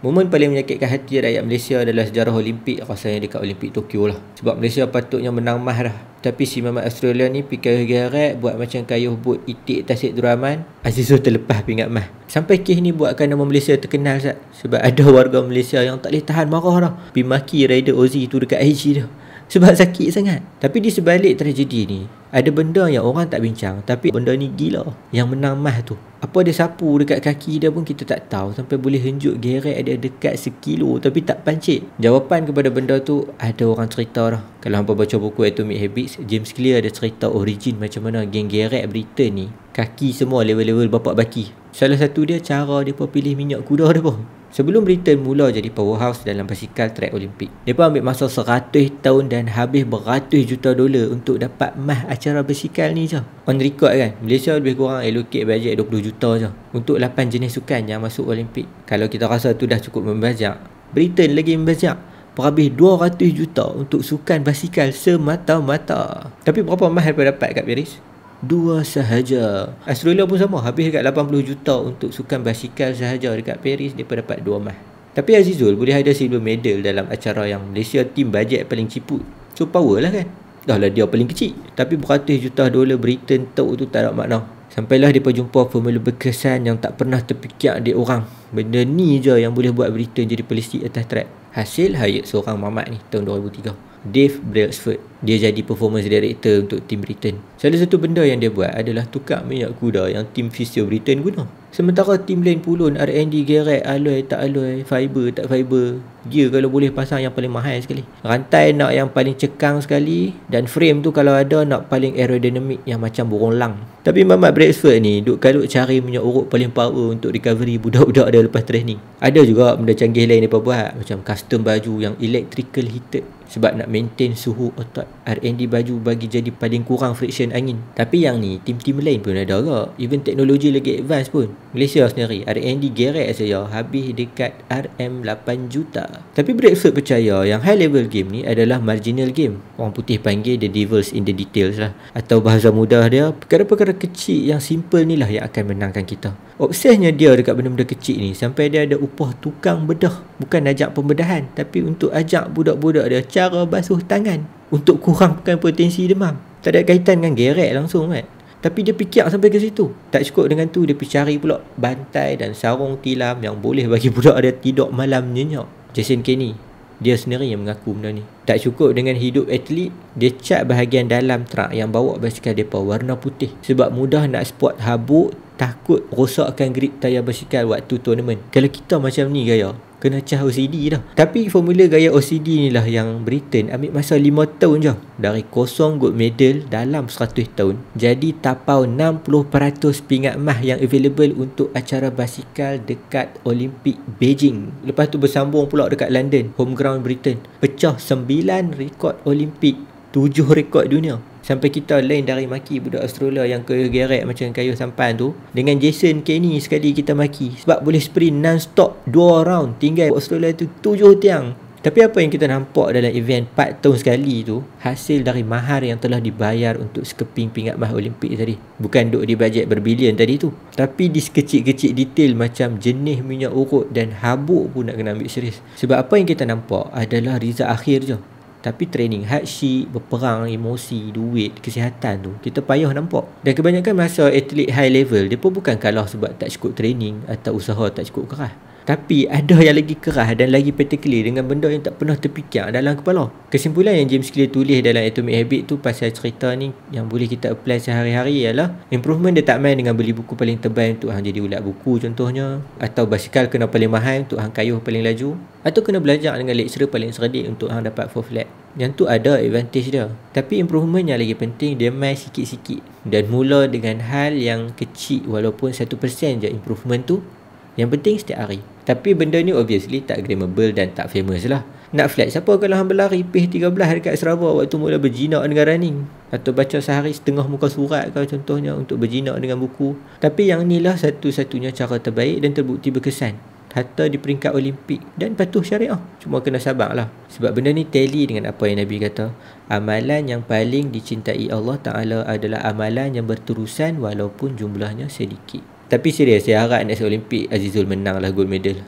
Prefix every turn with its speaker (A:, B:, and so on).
A: Momen paling menyakitkan hati rakyat Malaysia adalah sejarah Olimpik, rasanya dekat Olimpik Tokyo lah. Sebab Malaysia patutnya menang mah dah. Tapi si Mamat Australia ni pergi geret buat macam kayuh bot itik Tasik Duraman. Azizul terlepas pingat mah. Sampai kes ni buatkan nama Malaysia terkenal Zat. Sebab ada warga Malaysia yang tak boleh tahan marah dah, pergi maki rider Ozzy tu dekat IG dah. Sebab sakit sangat. Tapi di sebalik tragedi ni, ada benda yang orang tak bincang, tapi benda ni gila. Yang menang mah tu, apa dia sapu dekat kaki dia pun kita tak tahu. Sampai boleh henjuk geret dia dekat 1 kilo tapi tak pancit. Jawapan kepada benda tu ada orang cerita dah. Kalau hampa baca buku Atomic Habits, James Clear ada cerita origin macam mana geng geret Britain ni kaki semua level-level bapak baki. Salah satu dia cara dia pilih minyak kuda dia pun. Sebelum Britain mula jadi powerhouse dalam basikal track Olimpik, mereka ambil masa 100 tahun dan habis beratus juta dolar untuk dapat emas acara basikal ni je. On record kan, Malaysia lebih kurang allocate bajet 20 juta je untuk 8 jenis sukan yang masuk Olimpik. Kalau kita rasa tu dah cukup membajak, Britain lagi membajak, berhabis 200 juta untuk sukan basikal semata-mata. Tapi berapa emas mereka dapat kat Paris? 2 sahaja. Australia pun sama, habis dekat 80 juta untuk sukan basikal sahaja dekat Paris, dia dapat 2 emas. Tapi Azizul boleh ada silver medal dalam acara yang Malaysia tim bajet paling ciput. So power lah kan. Dah lah dia paling kecil, tapi beratus juta dolar Britain tu tak ada makna. Sampailah dia jumpa formula berkesan yang tak pernah terfikir di orang. Benda ni je yang boleh buat Britain jadi pelisik atas track. Hasil hayat seorang mamat ni tahun 2003. Dave Brailsford, dia jadi performance director untuk tim Britain. Salah satu benda yang dia buat adalah tukar minyak kuda yang tim Physio Britain guna. Sementara tim lain pulun R&D geret, alloy tak alloy, fiber tak fiber. Gear kalau boleh pasang yang paling mahal sekali, rantai nak yang paling cekang sekali, dan frame tu kalau ada nak paling aerodynamic yang macam burung lang. Tapi Mamat Brailsford ni duk kalut cari minyak urut paling power untuk recovery budak-budak dia lepas training. Ada juga benda canggih lain dia buat, macam custom baju yang electrical heated sebab nak maintain suhu otot. R&D baju bagi jadi paling kurang friction angin. Tapi yang ni tim-tim lain pun ada juga. Even teknologi lagi advance pun. Malaysia sendiri R&D geret saya habis dekat RM8 juta. Tapi Brailsford percaya yang high level game ni adalah marginal game. Orang putih panggil the devils in the details lah. Atau bahasa mudah dia, perkara-perkara kecil yang simple ni lah yang akan menangkan kita. Obsesnya dia dekat benda-benda kecil ni sampai dia ada upah tukang bedah. Bukan ajak pembedahan, tapi untuk ajak budak-budak dia cara basuh tangan untuk kurangkan potensi demam. Tak ada kaitan dengan geret langsung kan. Tapi dia fikir sampai ke situ. Tak cukup dengan tu, dia pergi cari pula bantai dan sarung tilam yang boleh bagi budak dia tidur malam nyenyak. Jason Kenney, dia sendiri yang mengaku benda ni. Tak cukup dengan hidup atlet, dia cat bahagian dalam truk yang bawa basikal depa warna putih sebab mudah nak spot habuk, takut rosakkan grip tayar basikal waktu tournament. Kalau kita macam ni gaya, kena cah OCD dah. Tapi formula gaya OCD ni lah yang Britain ambil masa 5 tahun je. Dari kosong gold medal dalam 100 tahun, jadi tapau 60% pingat emas yang available untuk acara basikal dekat Olimpik Beijing. Lepas tu bersambung pula dekat London, home ground Britain. Pecah 9 rekod Olimpik, 7 rekod dunia. Sampai kita lain dari maki budak Australia yang kayuh geret macam kayuh sampan tu, dengan Jason Kenney sekali kita maki sebab boleh sprint non-stop 2 round, tinggal Australia tu 7 tiang. Tapi apa yang kita nampak dalam event 4 tahun sekali tu, hasil dari mahar yang telah dibayar untuk sekeping pingat emas Olimpik tadi. Bukan duk di bajet berbilion tadi tu, tapi di sekecil-kecil detail macam jenis minyak urut dan habuk pun nak kena ambil serius. Sebab apa yang kita nampak adalah result akhir je. Tapi training hardship, berperang, emosi, duit, kesihatan tu kita payah nampak. Dan kebanyakan masa atlet high level, dia pun bukan kalah sebab tak cukup training atau usaha tak cukup keras. Tapi ada yang lagi keras dan lagi particular dengan benda yang tak pernah terfikir dalam kepala. Kesimpulan yang James Clear tulis dalam Atomic Habits tu pasal cerita ni yang boleh kita apply sehari-hari ialah improvement dia tak main dengan beli buku paling tebal untuk hang jadi ulat buku contohnya, atau basikal kena paling mahal untuk hang kayuh paling laju, atau kena belajar dengan lecturer paling cerdik untuk hang dapat 4 flat. Yang tu ada advantage dia. Tapi improvement yang lagi penting dia main sikit-sikit dan mula dengan hal yang kecil, walaupun 1% je improvement tu. Yang penting setiap hari. Tapi benda ni obviously tak grammable dan tak famous lah. Nak flat siapa kalau hang berlari PIH 13 dekat Sarawak waktu mula berjinak dengan running, atau baca sehari setengah muka surat kalau contohnya untuk berjinak dengan buku. Tapi yang ni lah satu-satunya cara terbaik dan terbukti berkesan hatta di peringkat Olimpik dan patuh syariah. Cuma kena sabar lah, sebab benda ni tally dengan apa yang Nabi kata. Amalan yang paling dicintai Allah Ta'ala adalah amalan yang berterusan walaupun jumlahnya sedikit. Tapi serius, saya harap next Olimpik Azizul menang lah gold medal.